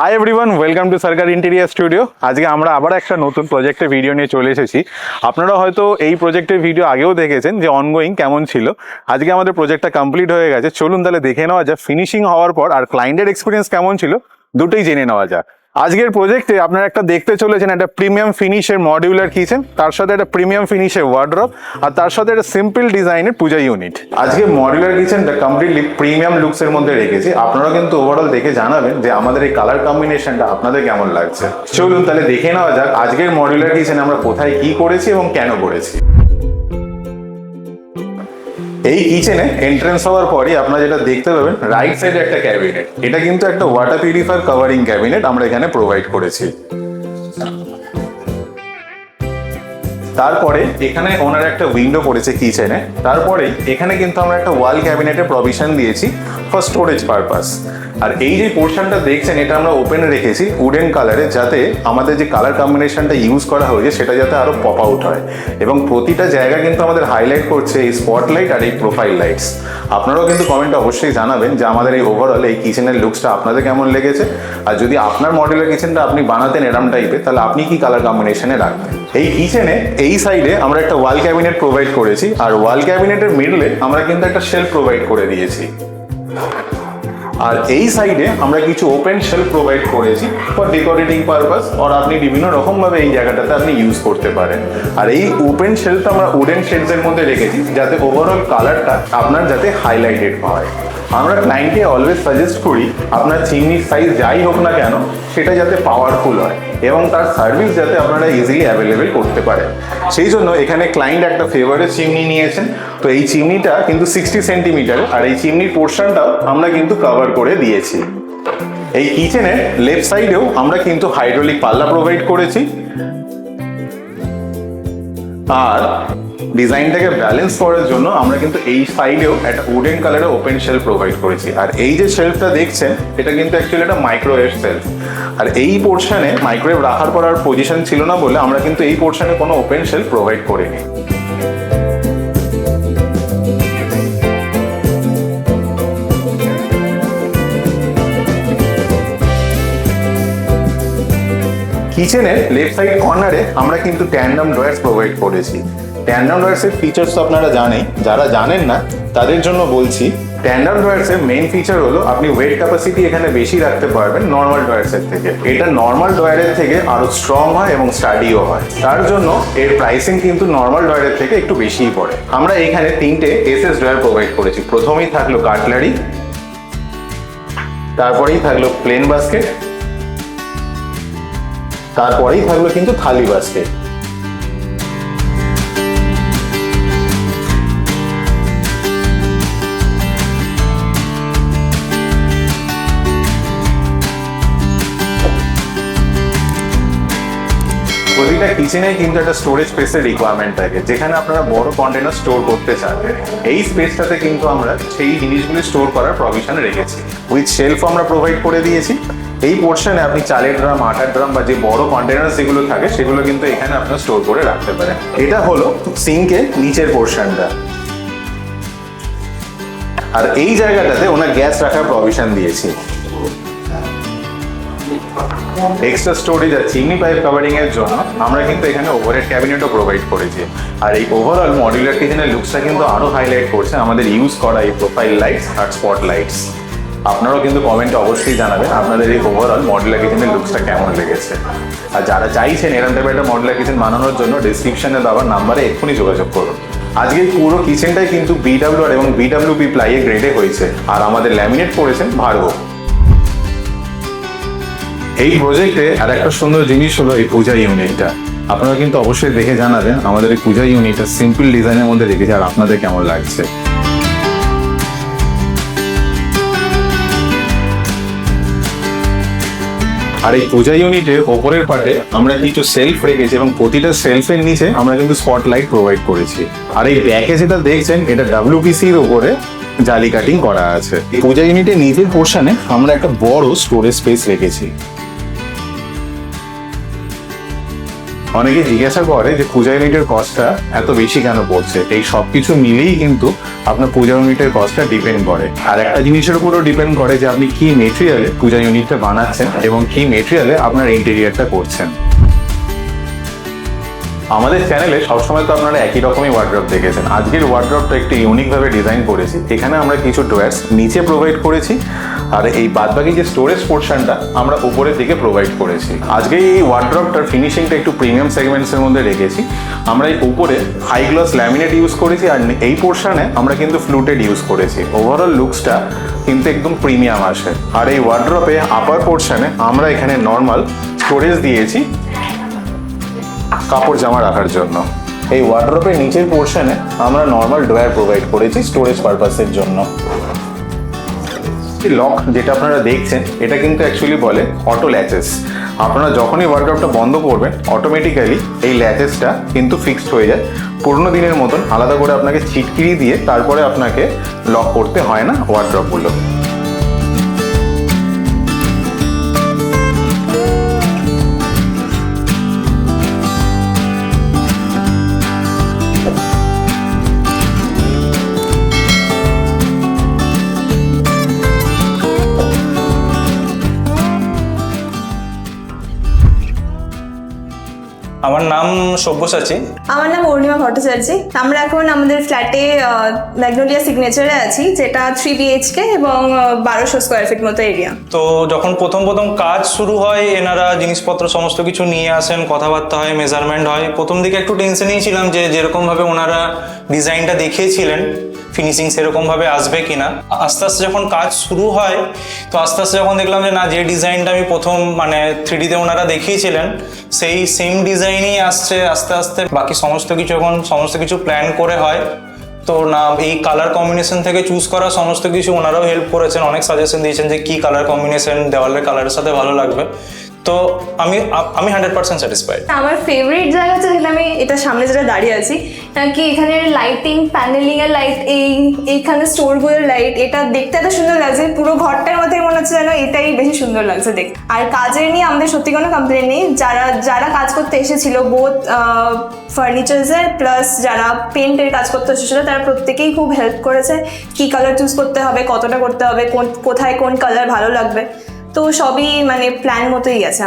Hi everyone, welcome to Sarkar interior studio. আজকে আমরা আবার একটা নতুন প্রজেক্টের ভিডিও নিয়ে চলে এসেছি। আপনারা হয়তো এই প্রজেক্টের ভিডিও আগেও দেখেছেন যে অনগোয়িং কেমন ছিল। আজকে আমাদের প্রজেক্টটা কমপ্লিট হয়ে গেছে। চলুন তাহলে দেখে নেওয়া যাক ফিনিশিং হওয়ার পর আর ক্লায়েন্টের এক্সপিরিয়েন্স কেমন ছিল, দুটোই জেনে নেওয়া যাক। আজকের প্রজেক্টে আপনারা একটা দেখতে চলেছেন একটা প্রিমিয়াম ফিনিশের মডিউলার কিচেন, তার সাথে একটা প্রিমিয়াম ফিনিশের ওয়ার্ডরোব, আর তার সাথে একটা সিম্পল ডিজাইনের পূজা ইউনিট। আজকে মডিউলার কিচেনটা কমপ্লিটলি প্রিমিয়াম লুকসের মধ্যে রেখেছি। আপনারা কিন্তু ওভারঅল দেখে জানাবেন যে আমাদের এই কালার কম্বিনেশনটা আপনাদের কেমন লাগছে। চলুন তাহলে দেখে নেওয়া যাক আজকের মডিউলার কিচেন আমরা কোথায় কি করেছি এবং কেন করেছি। এই কিচেনে এন্ট্রেন্স হওয়ার পরই আপনারা যেটা দেখতে পাবেন, রাইট সাইডে একটা ক্যাবিনেট। এটা কিন্তু একটা ওয়াটার পিউরিফায়ার কভারিং ক্যাবিনেট আমরা এখানে প্রোভাইড করেছি। তারপরে এখানে ওনার একটা উইন্ডো পড়েছে কিচেনে। তারপরে এখানে কিন্তু আমরা একটা ওয়াল ক্যাবিনেটের প্রভিশন দিয়েছি ফর স্টোরেজ পারপাস। আর এই যে পোর্শনটা দেখছেন এটা আমরা ওপেন রেখেছি উডেন কালারে, যাতে আমাদের যে কালার কম্বিনেশনটা ইউজ করা হয়েছে সেটা যাতে আরো পপ আউট হয়। এবং প্রতিটা জায়গা কিন্তু আমাদের হাইলাইট করছে এই স্পটলাইট আর এই প্রোফাইল লাইটস। আপনারাও কিন্তু কমেন্টে অবশ্যই জানাবেন যে আমাদের এই ওভারঅল এই কিচেনের লুকসটা আপনাদের কেমন লেগেছে। আর যদি আপনার মডেলের কিচেনটা আপনি বানাতেন এরম টাইপের, তাহলে আপনি কি কালার কম্বিনেশনে রাখবেন। এই কিচেনে এই সাইডে আমরা একটা ওয়াল ক্যাবিনেট প্রোভাইড করেছি, আর ওয়াল ক্যাবিনেটের মিডলে আমরা কিন্তু একটা শেলফ প্রোভাইড করে দিয়েছি। আর এই সাইডে আমরা কিছু ওপেন শেলফ প্রোভাইড করেছি ফর ডেকোরেটিং পারপাস, আর আপনি বিভিন্ন রকম ভাবে এই জায়গাটাতে আপনি ইউজ করতে পারেন। আর এই ওপেন শেলফটা আমরা উডেন শেডসের মধ্যে রেখেছি যাতে ওভারঅল কালারটা আপনার যাতে হাইলাইটেড হয়। আমরা ক্লায়েন্টকে অলওয়েজ সাজেস্ট করি আপনার চিমনির সাইজ যাই হোক না কেন সেটা যাতে পাওয়ারফুল হয় এবং তার সার্ভিস যাতে আপনারা ইজিলি অ্যাভেলেবেল করতে পারেন। সেই জন্য এখানে ক্লায়েন্ট একটা ফেভারেট চিমনি নিয়েছেন। তো এই চিমনিটা কিন্তু 60 সেন্টিমিটারের, আর এই চিমনির পোর্শনটাও আমরা কিন্তু কভার করে দিয়েছি। এই কিচেনের লেফট সাইডেও আমরা কিন্তু হাইড্রোলিক পাল্লা প্রোভাইড করেছি, আর ডিজাইনটাকে ব্যালেন্স করার জন্য আমরা কিন্তু এই সাইডেও একটা উডেন কালারের ওপেন শেলফ প্রোভাইড করেছি। আর এই যে শেলফটা দেখছেন এটা কিন্তু অ্যাকচুয়ালি একটা মাইক্রোওয়েভ শেলফ। আর এই পোর্শনে মাইক্রোওয়েভ রাখার পর আর পজিশন ছিল না বলে আমরা কিন্তু এই পোর্শনে কোনো ওপেন শেলফ প্রোভাইড করিনি। কিচেনের লেফট সাইড কর্নারে আমরা কিন্তু ট্যান্ডাম ড্রয়ার্স প্রোভাইড করেছি। ট্যান্ডাম ড্রয়ার্সের ফিচার্স তো আপনারা জানেন, যারা জানেন না তাদের জন্য বলছি। ট্যান্ডাম ড্রয়ার্সের মেইন ফিচার হলো আপনি ওয়েট ক্যাপাসিটি এখানে বেশি রাখতে পারবেন নর্মাল ড্রয়ার্সের থেকে। এটা নর্মাল ড্রয়ারের থেকে আরো স্ট্রং হয় এবং স্টাডিও হয়। তার জন্য এর প্রাইসিং কিন্তু নর্মাল ড্রয়ারের থেকে একটু বেশিই পড়ে। আমরা এখানে 3টে এসএস ড্রয়ার প্রোভাইড করেছি। প্রথমেই থাকলো কাটলারি, তারপরেই থাকলো প্লেন বাস্কেট, তারপরেই থাকলো কিন্তু থালি বাস্কেট। প্রতিটা কিচেনে কিন্তু একটা স্টোরেজ স্পেসের রিকোয়ারমেন্ট থাকে, যেখানে আপনারা বড় কন্টেনার স্টোর করতে চান। এই স্পেসটাতে কিন্তু আমরা সেই জিনিসগুলি স্টোর করার প্রভিশন রেখেছি। উইথ শেলফ আমরা প্রোভাইড করে দিয়েছি। এই পোর্শনে আপনি চালের ড্রাম, আটার ড্রাম বা যে বড় কন্টেনার যেগুলো থাকে সেগুলো কিন্তু এখানে আপনারা স্টোর করে রাখতে পারেন। এটা হলো সিঙ্কের নিচের পোর্শনটা। আর এই জায়গাটাতে ওনার গ্যাস রাখার প্রভিশন দিয়েছি। এক্সট্রা স্টোরেজ আর চিমনি পাইপ কভারিং এর জন্য আমরা কিন্তু এখানে ওভারহেড ক্যাবিনেটও প্রোভাইড করেছি। আর এই ওভারঅল মডিউলার কিচেনের লুকসটা কিন্তু আরো হাইলাইট করছে আমাদের ইউজ করা এই প্রোফাইল লাইটস আর স্পট লাইটস। আপনারাও কিন্তু কমেন্টে অবশ্যই জানাবেন আপনাদের এই ওভারঅল মডিউলার কিচেনের লুকসটা কেমন লেগেছে। আর যারা চাইছেন এরকম টাইপের একটা মডিউলার কিচেন বানানোর জন্য ডেসক্রিপশনে দেওয়া নাম্বারে এক্ষুনি যোগাযোগ করুন। আজকের পুরো কিচেনটাই কিন্তু BWR এবং BWP প্লাইয়ে গ্রেডে হয়েছে, আর আমাদের ল্যামিনেট করেছেন ভার্গো। এই প্রজেক্টে আর একটা সুন্দর জিনিস হলো এই পূজা ইউনিটটা। আপনারা কিন্তু অবশ্যই দেখে জানাবেন আমাদের এই পূজা ইউনিটটা সিম্পল ডিজাইনের মধ্যে রেখেছে, আর আপনাদের কেমন লাগছে। আর এই পূজা ইউনিটের ওপরের পার্টে আমরা কিছু সেলফ রেখেছি এবং প্রতিটা সেলফের নিচে আমরা কিন্তু স্পটলাইট প্রোভাইড করেছি। আর এই ব্যাকে যেটা দেখছেন এটা WPC-র উপরে জালি কাটিং করা আছে। পূজা ইউনিটের নিচের পোর্শনে আমরা একটা বড় স্টোরেজ স্পেস রেখেছি। অনেকে জিজ্ঞাসা করে যে পূজা ইউনিটের কস্টটা এত বেশি কেন পড়ছে। এই সবকিছু মিলেই কিন্তু আপনার পূজা ইউনিটের কস্টটা ডিপেন্ড করে। আর একটা জিনিসের উপরও ডিপেন্ড করে যে আপনি কি মেটেরিয়ালে পূজা ইউনিটটা বানাচ্ছেন এবং কি মেটেরিয়ালে আপনার ইন্টেরিয়ারটা করছেন। আমাদের চ্যানেলে সবসময় তো আপনারা একই রকমই ওয়ার্ড্রপ দেখেছেন। আজকের ওয়ার্ড্রপটা একটু ইউনিকভাবে ডিজাইন করেছি। এখানে আমরা কিছু ড্রয়ার্স নিচে প্রোভাইড করেছি, আর এই বাদবাকি যে স্টোরেজ পোর্শনটা আমরা উপরের দিকে প্রোভাইড করেছি। আজকে এই ওয়ার্ড্রপটার ফিনিশিংটা একটু প্রিমিয়াম সেগমেন্টসের মধ্যে রেখেছি। আমরা এই উপরে হাই গ্লস ল্যামিনেট ইউজ করেছি, আর এই পোর্শনে আমরা কিন্তু ফ্লুটেড ইউজ করেছি। ওভারঅল লুকসটা কিন্তু একদম প্রিমিয়াম আসে। আর এই ওয়ার্ড্রপে আপার পোর্শনে আমরা এখানে নর্মাল স্টোরেজ দিয়েছি কাপড় জামা রাখার জন্য। এই ওয়ার্ড্রপের নিচের পোর্শনে আমরা নর্মাল ড্রয়ার প্রোভাইড করেছি স্টোরেজ পারপাসের জন্য। লক যেটা আপনারা দেখছেন এটা কিন্তু অ্যাকচুয়ালি বলে অটো ল্যাচেস। আপনারা যখনই ওয়ার্ড্রপটা বন্ধ করবেন অটোমেটিক্যালি এই ল্যাচেসটা কিন্তু ফিক্সড হয়ে যায়। পুরনো দিনের মতন আলাদা করে আপনাকে ছিটকিরি দিয়ে তারপরে আপনাকে লক করতে হয় না ওয়ার্ড্রপগুলো। আমার নাম সব্যসাচী। আমার নাম অরুণিমা ভট্টাচার্য। আমরা এখন আমাদের ফ্ল্যাটে ম্যাগনোলিয়া সিগনেচারে আছি, যেটা 3 BHK এবং 1200 স্কোয়ার ফিট মতো এরিয়া। তো যখন প্রথম কাজ শুরু হয়, এনারা জিনিসপত্র সমস্ত কিছু নিয়ে আসেন, কথাবার্তা হয়, মেজারমেন্ট হয়। প্রথম দিকে একটু টেনশনেই ছিলাম যে যেরকমভাবে ওনারা ডিজাইনটা দেখিয়েছিলেন ফিনিশিং সেরকমভাবে আসবে কিনা। আস্তে আস্তে যখন কাজ শুরু হয়, তো আস্তে আস্তে যখন দেখলাম যে না, যে ডিজাইনটা আমি প্রথম 3Dতে ওনারা দেখিয়েছিলেন সেই সেম ডিজাইনই আসছে আস্তে আস্তে। বাকি সমস্ত কিছু প্ল্যান করে হয়, তো না এই কালার কম্বিনেশন থেকে চুজ করা সমস্ত কিছু ওনারাও হেল্প করেছেন, অনেক সাজেশন দিয়েছেন যে কি কালার কম্বিনেশন দেওয়ালের কালারের সাথে ভালো লাগবে। তো আমি 100% স্যাটিসফাইড। আমার ফেভারিট জায়গা হচ্ছে যেখানে আমি এটা সামনে যেটা দাঁড়িয়ে আছি, কি এখানে লাইটিং, প্যানেলিং এর লাইট, এইখানে স্টোরগুলোর লাইট, এটা দেখতে এত সুন্দর লাগছে। পুরো ঘরটার মধ্যে মনে হচ্ছে যেন এটাই বেশি সুন্দর লাগছে দেখতে। আর কাজের নিয়ে আমাদের সত্যি কোনো কমপ্লেন নেই। যারা কাজ করতে এসেছিল, বোথ ফার্নিচার্সের প্লাস যারা পেন্টের কাজ করতে এসেছিল, তারা প্রত্যেকেই খুব হেল্প করেছে। কি কালার চুজ করতে হবে, কতটা করতে হবে, কোথায় কোন কালার ভালো লাগবে, তো সবই প্ল্যান মতোই আছে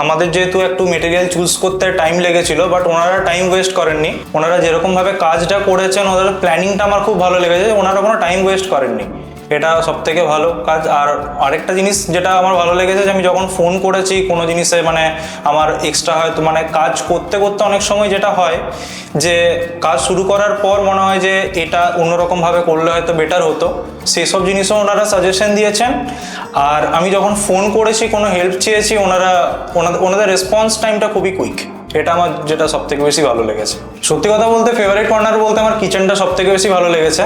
আমাদের যেহেতু একটু মেটেরিয়াল চুজ করতে টাইম লেগেছিল, বাট ওনারা টাইম ওয়েস্ট করেননি। ওনারা যেরকম ভাবে কাজটা করেছেন, ওদের প্ল্যানিংটা আমার খুব ভালো লেগেছে। ওনারা কোনো টাইম ওয়েস্ট করেননি, এটা সব থেকে ভালো কাজ। আর আরেকটা জিনিস যেটা আমার ভালো লেগেছে, যে আমি যখন ফোন করেছি কোনো জিনিসে আমার এক্সট্রা হয়তো কাজ করতে করতে অনেক সময় যেটা হয় যে কাজ শুরু করার পর মনে হয় যে এটা অন্যরকমভাবে করলে হয়তো বেটার হতো, সেসব জিনিসও ওনারা সাজেশন দিয়েছেন। আর আমি যখন ফোন করেছি, কোনো হেল্প চেয়েছি, ওনাদের রেসপন্স টাইমটা খুবই কুইক। এটা আমার যেটা সব থেকে বেশি ভালো লেগেছে। সত্যি কথা বলতে ফেভারিট কর্নার বলতে আমার কিচেনটা সব থেকে বেশি ভালো লেগেছে।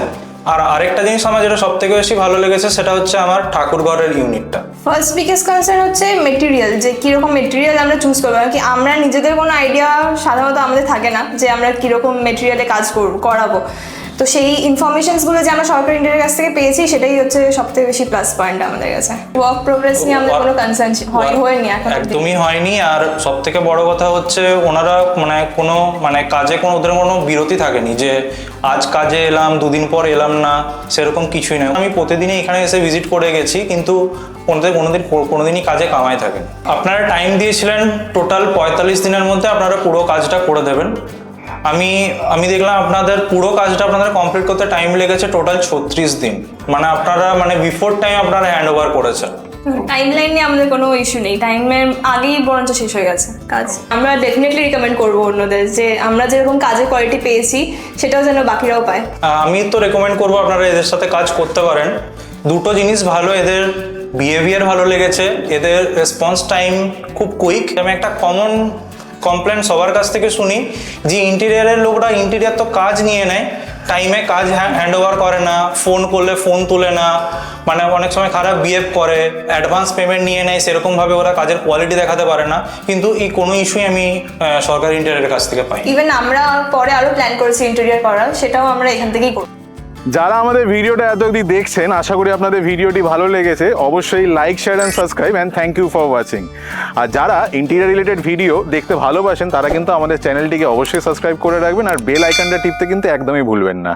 আর আরেকটা জিনিস আমার যেটা সব থেকে বেশি ভালো লেগেছে সেটা হচ্ছে আমার ঠাকুর ঘরের ইউনিটটা। ফার্স্ট বিগেস্ট কনসার্ন হচ্ছে মেটেরিয়াল, যে কীরকম মেটেরিয়াল আমরা চুজ করবো। কি আমরা নিজেদের কোনো আইডিয়া সাধারণত আমাদের থাকে না যে আমরা কীরকম মেটেরিয়ালে কাজ করাবো। তো সেই ইনফরমেশনসগুলো যে আমরা সরকারি ইন্টারিয়ারের কাছ থেকে পেয়েছি, সেটাই হচ্ছে সবথেকে বেশি প্লাস পয়েন্ট আমাদের কাছে। ওয়ার্ক প্রোগ্রেস নিয়ে আমাদের কোনো কনসার্ন হয়নি এখন, একদমই হয়নি। আর সব থেকে বড় কথা হচ্ছে ওনারা কোনো কাজে ওদের কোনো বিরতি থাকেনি, যে আজ কাজে এলাম 2 দিন পর এলাম না, সেরকম কিছুই নয়। আমি প্রতিদিনই এখানে এসে ভিজিট করে গেছি, কিন্তু কোনোদিনই কাজে কামাই থাকেন। আপনারা টাইম দিয়েছিলেন টোটাল 45 দিনের মধ্যে আপনারা পুরো কাজটা করে দেবেন। আমি দেখলাম আপনাদের পুরো কাজটা আপনাদের কমপ্লিট করতে টাইম লেগেছে টোটাল 36 দিন। আপনারা বিফোর টাইম আপনারা হ্যান্ড ওভার করেছেন। টাইমলাইন নিয়ে আমাদের কোনো ইস্যু নেই, টাইমের আগেই বরঞ্চ শেষ হয়ে গেছে কাজ। আমরা ডেফিনেটলি রিকমেন্ড করবো অন্যদের যে আমরা যেরকম কাজের কোয়ালিটি পেয়েছি সেটাও যেন বাকিরাও পায়। আমি তো রেকমেন্ড করবো আপনারা এদের সাথে কাজ করতে পারেন। দুটো জিনিস ভালো, এদের বিহেভিয়ার ভালো লেগেছে, এদের রেসপন্স টাইম খুব কুইক। আমি একটা কমন কমপ্লেন সবার কাছ থেকে শুনি যে ইন্টেরিয়ারের লোকরা ইন্টেরিয়ার তো কাজ নিয়ে নেয়, টাইমে কাজ হ্যান্ড ওভার করে না, ফোন করলে ফোন তুলে না, অনেক সময় খারাপ বিহেভ করে, অ্যাডভান্স পেমেন্ট নিয়ে নেয়, সেরকমভাবে ওরা কাজের কোয়ালিটি দেখাতে পারে না। কিন্তু এই কোনো ইস্যুই আমি সরকারি ইন্টেরিয়ারের কাছ থেকে পাই। ইভেন আমরা পরে আরও প্ল্যান করেছি ইন্টেরিয়ার করার, সেটাও আমরা এখান থেকেই করব। যারা আমাদের ভিডিওটা এত অবধি দেখছেন, আশা করি আপনাদের ভিডিওটি ভালো লেগেছে। অবশ্যই like, share and subscribe, and thank you for watching. আর যারা ইন্টেরিয়ার রিলেটেড ভিডিও দেখতে ভালোবাসেন, তারা কিন্তু আমাদের চ্যানেলটিকে অবশ্যই সাবস্ক্রাইব করে রাখবেন, আর বেল আইকনটা টিপতে কিন্তু একদমই ভুলবেন না।